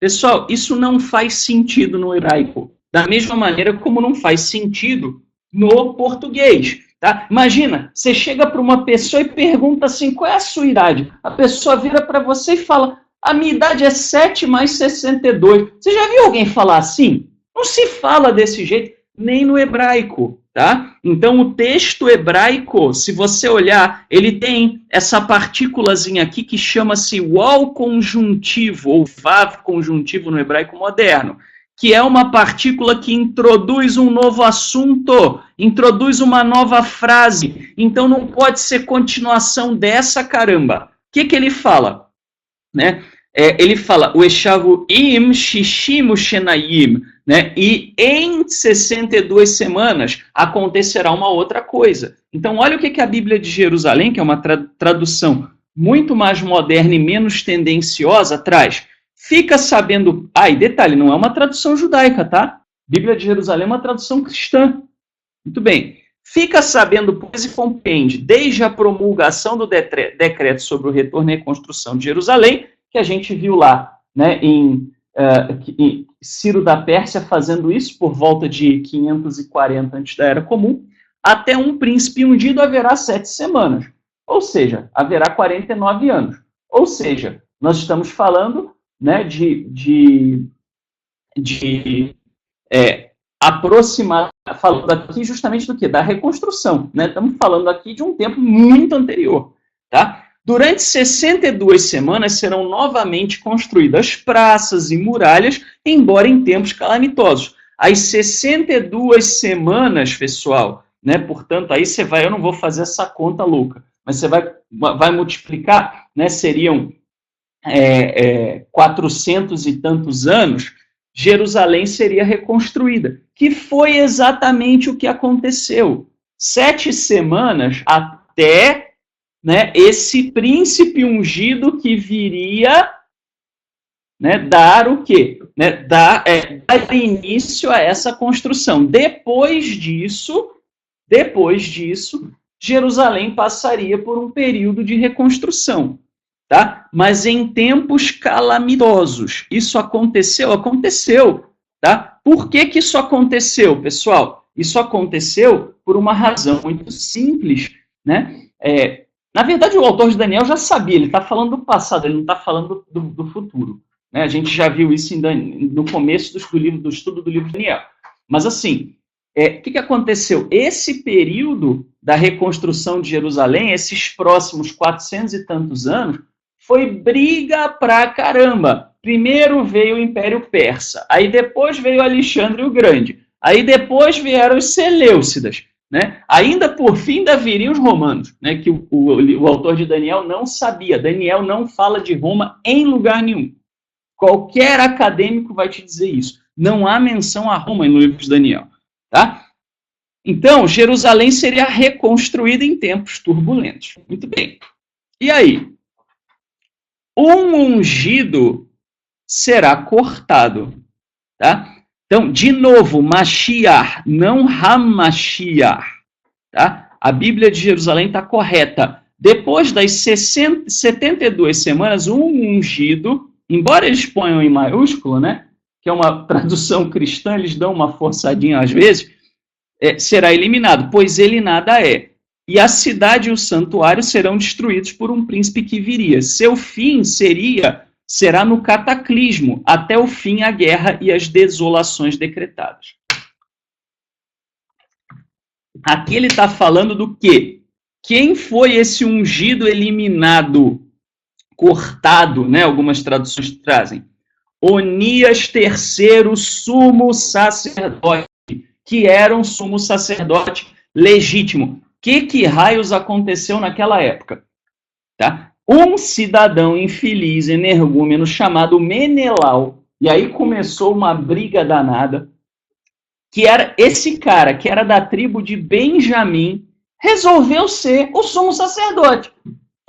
Pessoal, isso não faz sentido no hebraico. Da mesma maneira como não faz sentido no português. Tá? Imagina, você chega para uma pessoa e pergunta assim, qual é a sua idade? A pessoa vira para você e fala, a minha idade é 7 mais 62. Você já viu alguém falar assim? Não se fala desse jeito, nem no hebraico. Tá? Então, o texto hebraico, se você olhar, ele tem essa partículazinha aqui que chama-se wal conjuntivo, ou vav conjuntivo no hebraico moderno, que é uma partícula que introduz um novo assunto, introduz uma nova frase. Então, não pode ser continuação dessa, caramba. O que ele fala? Né? Ele fala, o Eshavu im shishim shenayim, né? E em 62 semanas acontecerá uma outra coisa. Então, olha o que a Bíblia de Jerusalém, que é uma tradução muito mais moderna e menos tendenciosa, traz. Fica sabendo... Ah, e detalhe, não é uma tradução judaica, tá? Bíblia de Jerusalém é uma tradução cristã. Muito bem. Fica sabendo, pois, e compreende, desde a promulgação do decreto sobre o retorno e reconstrução de Jerusalém, que a gente viu lá, né, em Ciro da Pérsia fazendo isso por volta de 540 antes da Era Comum, até um príncipe ungido haverá 7 semanas. Ou seja, haverá 49 anos. Ou seja, nós estamos falando, né, aproximar, falando aqui justamente do quê? Da reconstrução, né? Estamos falando aqui de um tempo muito anterior, tá? Durante 62 semanas serão novamente construídas praças e muralhas, embora em tempos calamitosos. As 62 semanas, pessoal, né? Portanto, aí você vai, eu não vou fazer essa conta louca, mas você vai multiplicar, né? Seriam 400 e tantos anos, Jerusalém seria reconstruída, que foi exatamente o que aconteceu. 7 semanas até, né, esse príncipe ungido que viria, né, dar o quê? Né, dar início a essa construção. Depois disso, Jerusalém passaria por um período de reconstrução. Tá? Mas em tempos calamitosos. Isso aconteceu? Aconteceu. Tá? Por que isso aconteceu, pessoal? Isso aconteceu por uma razão muito simples. Né? Na verdade, o autor de Daniel já sabia, ele está falando do passado, ele não está falando do futuro. Né? A gente já viu isso no começo do estudo do livro de Daniel. Mas assim, o que aconteceu? Esse período da reconstrução de Jerusalém, esses próximos 400 e tantos anos, foi briga pra caramba. Primeiro veio o Império Persa, aí depois veio Alexandre o Grande, aí depois vieram os Seleucidas, né? Ainda por fim viriam os romanos, né? Que o autor de Daniel não sabia. Daniel não fala de Roma em lugar nenhum. Qualquer acadêmico vai te dizer isso. Não há menção a Roma no livro de Daniel, tá? Então, Jerusalém seria reconstruída em tempos turbulentos. Muito bem. E aí? Um ungido será cortado, tá? Então, de novo, Mashiach, não Hamashiach, tá? A Bíblia de Jerusalém está correta. Depois das 72 semanas, um ungido, embora eles ponham em maiúsculo, né? Que é uma tradução cristã, eles dão uma forçadinha às vezes, será eliminado, pois ele nada é. E a cidade e o santuário serão destruídos por um príncipe que viria. Seu fim será no cataclismo, até o fim a guerra e as desolações decretadas. Aqui ele está falando do quê? Quem foi esse ungido eliminado, cortado, né? Algumas traduções trazem. Onias III, sumo sacerdote, que era um sumo sacerdote legítimo. Que raios aconteceu naquela época? Tá? Um cidadão infeliz, energúmeno, chamado Menelau, e aí começou uma briga danada, que era esse cara, que era da tribo de Benjamim, resolveu ser o sumo sacerdote.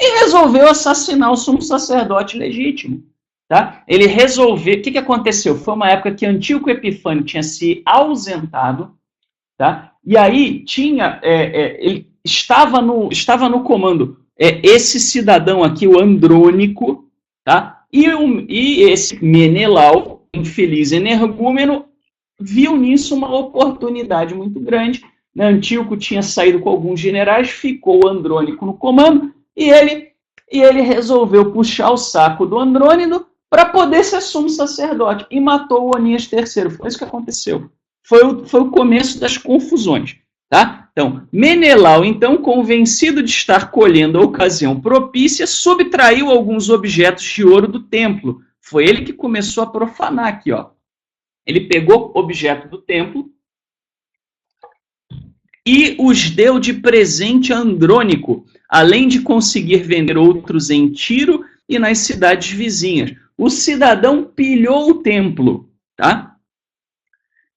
E resolveu assassinar o sumo sacerdote legítimo. Tá? Ele resolveu... O que aconteceu? Foi uma época que Antíoco Epifânio tinha se ausentado, tá? E aí ele estava no comando esse cidadão aqui, o Andrônico, tá? E esse Menelau, infeliz energúmeno, viu nisso uma oportunidade muito grande. Né? Antíoco tinha saído com alguns generais, ficou o Andrônico no comando, e ele resolveu puxar o saco do Andrônico para poder ser sumo sacerdote, e matou o Onias III. Foi isso que aconteceu. Foi o começo das confusões. Tá? Então, Menelau, então, convencido de estar colhendo a ocasião propícia, subtraiu alguns objetos de ouro do templo. Foi ele que começou a profanar aqui, ó. Ele pegou objeto do templo e os deu de presente a Andrônico, além de conseguir vender outros em Tiro e nas cidades vizinhas. O cidadão pilhou o templo, tá?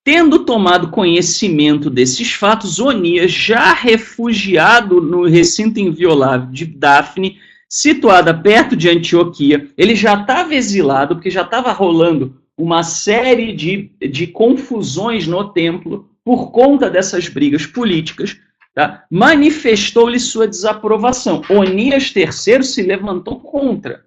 Tendo tomado conhecimento desses fatos, Onias, já refugiado no recinto inviolável de Dafne, situada perto de Antioquia, ele já estava exilado, porque já estava rolando uma série de confusões no templo por conta dessas brigas políticas, tá? Manifestou-lhe sua desaprovação. Onias III se levantou contra.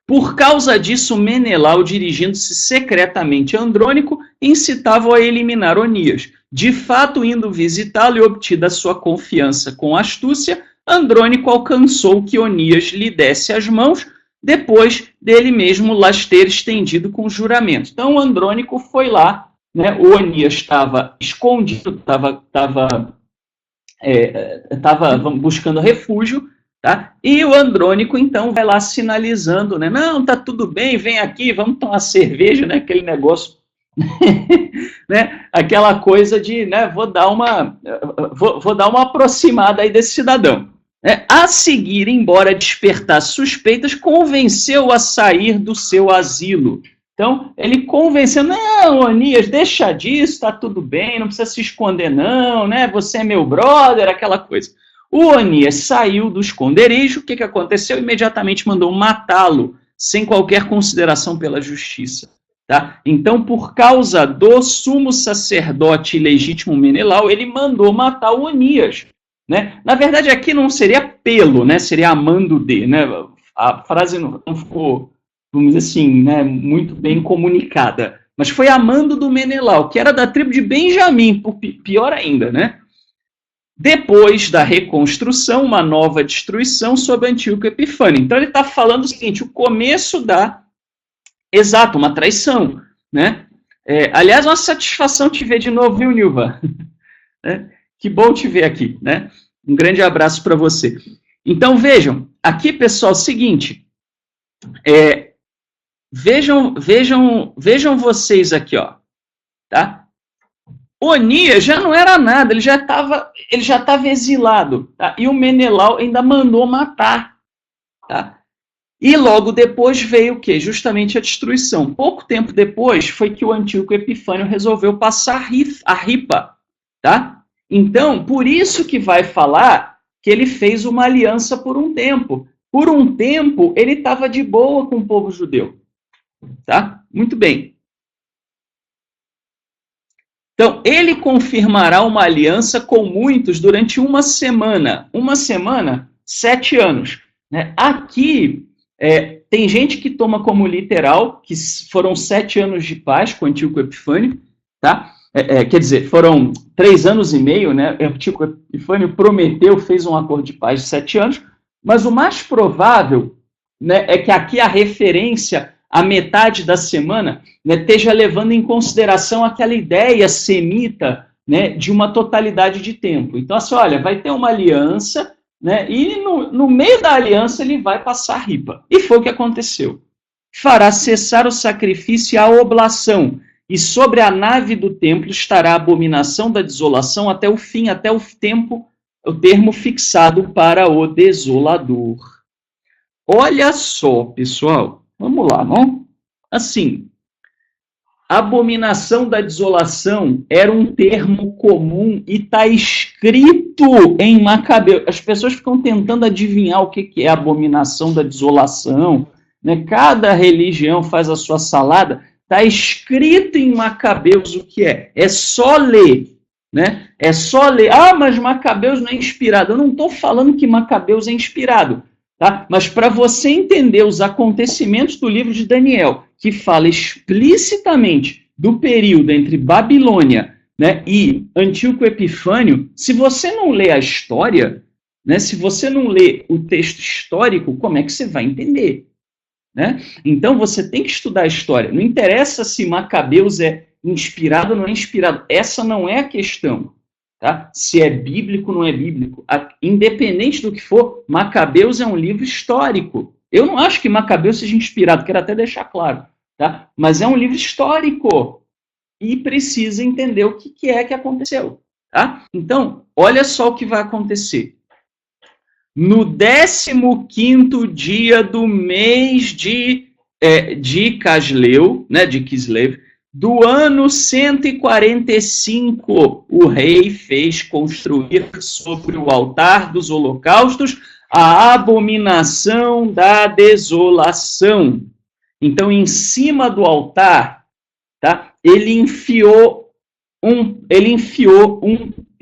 Por causa disso, Menelau, dirigindo-se secretamente a Andrônico, incitava-o a eliminar Onias. De fato, indo visitá-lo e obtida sua confiança com astúcia, Andrônico alcançou que Onias lhe desse as mãos, depois dele mesmo las ter estendido com juramento. Então, Andrônico foi lá, né? O Onias estava escondido, estava buscando refúgio, tá? E o Andrônico, então, vai lá sinalizando, né? Não, tá tudo bem, vem aqui, vamos tomar cerveja, né? Aquele negócio, né? Aquela coisa de, né? Vou dar uma aproximada aí desse cidadão. A seguir, embora despertar suspeitas, convenceu-o a sair do seu asilo. Então, ele convenceu, não, Onias, deixa disso, tá tudo bem, não precisa se esconder não, né? Você é meu brother, aquela coisa. O Onias saiu do esconderijo, o que aconteceu? Imediatamente mandou matá-lo, sem qualquer consideração pela justiça. Tá? Então, por causa do sumo sacerdote legítimo Menelau, ele mandou matar o Onias. Né? Na verdade, aqui não seria pelo, né? Seria amando de. Né? A frase não ficou, vamos dizer assim, né? Muito bem comunicada. Mas foi amando do Menelau, que era da tribo de Benjamim, pior ainda, né? Depois da reconstrução, uma nova destruição sob Antíoco Epifânio. Então ele está falando o seguinte, o começo da... Exato, uma traição. Né? Aliás, uma satisfação te ver de novo, viu, Nilva? Que bom te ver aqui. Né? Um grande abraço para você. Então vejam, aqui, pessoal, é o seguinte, vejam vocês aqui, ó, tá? Onias já não era nada, ele já estava exilado, tá? E o Menelau ainda mandou matar, tá? E logo depois veio o quê? Justamente a destruição. Pouco tempo depois foi que o Antíoco Epifânio resolveu passar a ripa, tá? Então, por isso que vai falar que ele fez uma aliança por um tempo. Por um tempo, ele estava de boa com o povo judeu, tá? Muito bem. Então, ele confirmará uma aliança com muitos durante uma semana. Uma semana, 7 anos. Né? Aqui, tem gente que toma como literal que foram 7 anos de paz com o Antíoco Epifânio. Tá? Quer dizer, foram 3 anos e meio. Né? O Antíoco Epifânio prometeu, fez um acordo de paz de 7 anos. Mas o mais provável, né, é que aqui a referência... a metade da semana, né, esteja levando em consideração aquela ideia semita, né, de uma totalidade de tempo. Então, assim, olha, vai ter uma aliança, né, e no meio da aliança ele vai passar a ripa. E foi o que aconteceu. Fará cessar o sacrifício e a oblação, e sobre a nave do templo estará a abominação da desolação até o fim, até o termo fixado para o desolador. Olha só, pessoal. Vamos lá, não? Assim, abominação da desolação era um termo comum e está escrito em Macabeu. As pessoas ficam tentando adivinhar o que é abominação da desolação. Né? Cada religião faz a sua salada. Está escrito em Macabeus o que é. É só ler. Né? É só ler. Ah, mas Macabeus não é inspirado. Eu não estou falando que Macabeus é inspirado. Tá? Mas para você entender os acontecimentos do livro de Daniel, que fala explicitamente do período entre Babilônia, né, e Antíoco Epifânio, se você não lê a história, né, se você não lê o texto histórico, como é que você vai entender? Né? Então você tem que estudar a história. Não interessa se Macabeus é inspirado ou não é inspirado. Essa não é a questão. Tá? Se é bíblico ou não é bíblico. Independente do que for, Macabeus é um livro histórico. Eu não acho que Macabeus seja inspirado, quero até deixar claro. Tá? Mas é um livro histórico. E precisa entender o que é que aconteceu. Tá? Então, olha só o que vai acontecer. No 15º dia do mês de Casleu, né, de Kislev, do ano 145, o rei fez construir sobre o altar dos holocaustos a abominação da desolação. Então, em cima do altar, tá, ele enfiou um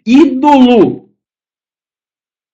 ídolo,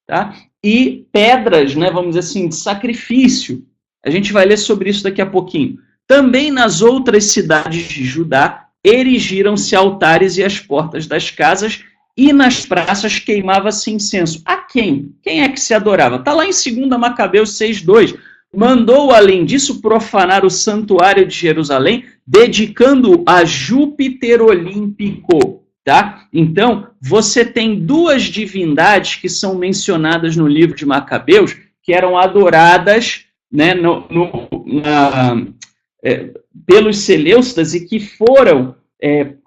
tá, e pedras, né, vamos dizer assim, de sacrifício. A gente vai ler sobre isso daqui a pouquinho. Também nas outras cidades de Judá, erigiram-se altares e as portas das casas, e nas praças queimava-se incenso. A quem? Quem é que se adorava? Está lá em 2 Macabeus 6:2. Mandou, além disso, profanar o santuário de Jerusalém, dedicando-o a Júpiter Olímpico. Tá? Então, você tem duas divindades que são mencionadas no livro de Macabeus, que eram adoradas, né, pelos Seleucidas e que foram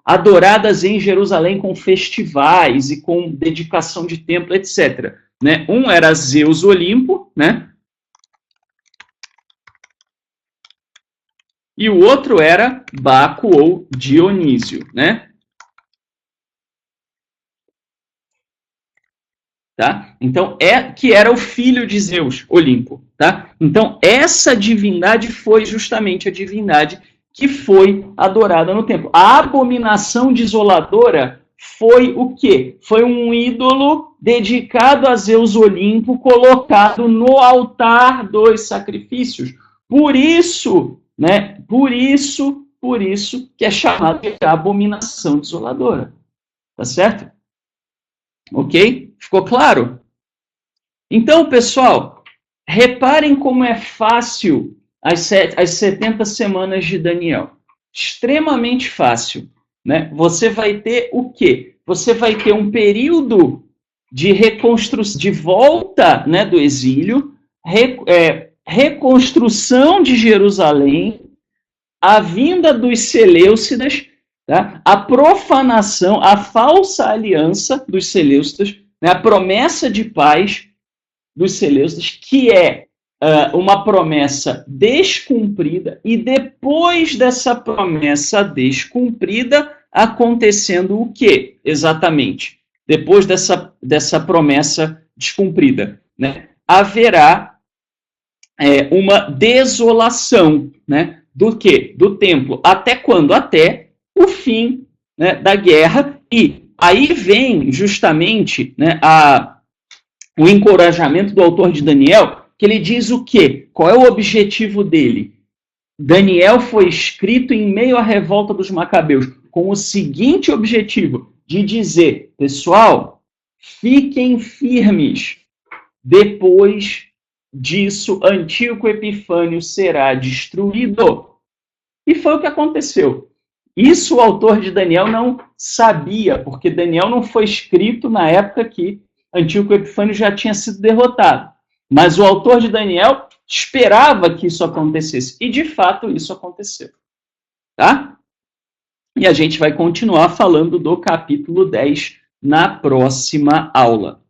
adoradas em Jerusalém com festivais e com dedicação de templo, etc. Né? Um era Zeus Olimpo, né? E o outro era Baco ou Dionísio, né? Tá? Então, que era o filho de Zeus, Olimpo. Tá? Então, essa divindade foi justamente a divindade que foi adorada no templo. A abominação desoladora foi o quê? Foi um ídolo dedicado a Zeus Olimpo, colocado no altar dos sacrifícios. Por isso, né? Por isso que é chamado de abominação desoladora. Tá certo? Ok? Ficou claro? Então, pessoal, reparem como é fácil as 70 semanas de Daniel. Extremamente fácil. Né? Você vai ter o quê? Você vai ter um período de reconstrução, de volta, né, do exílio, reconstrução de Jerusalém, a vinda dos Seleucidas, tá? A profanação, a falsa aliança dos Seleucidas, né? A promessa de paz dos Seleucidas, que é uma promessa descumprida, e depois dessa promessa descumprida, acontecendo o quê, exatamente? Depois dessa promessa descumprida, né? Haverá uma desolação, né? Do quê? Do templo. Até quando? Até o fim, né, da guerra. E aí vem justamente, né, o encorajamento do autor de Daniel, que ele diz o quê? Qual é o objetivo dele? Daniel foi escrito em meio à revolta dos Macabeus, com o seguinte objetivo, de dizer, pessoal, fiquem firmes, depois disso, Antíoco Epifânio será destruído. E foi o que aconteceu. Isso o autor de Daniel não sabia, porque Daniel não foi escrito na época que Antíoco Epifânio já tinha sido derrotado. Mas o autor de Daniel esperava que isso acontecesse. E, de fato, isso aconteceu. Tá? E a gente vai continuar falando do capítulo 10 na próxima aula.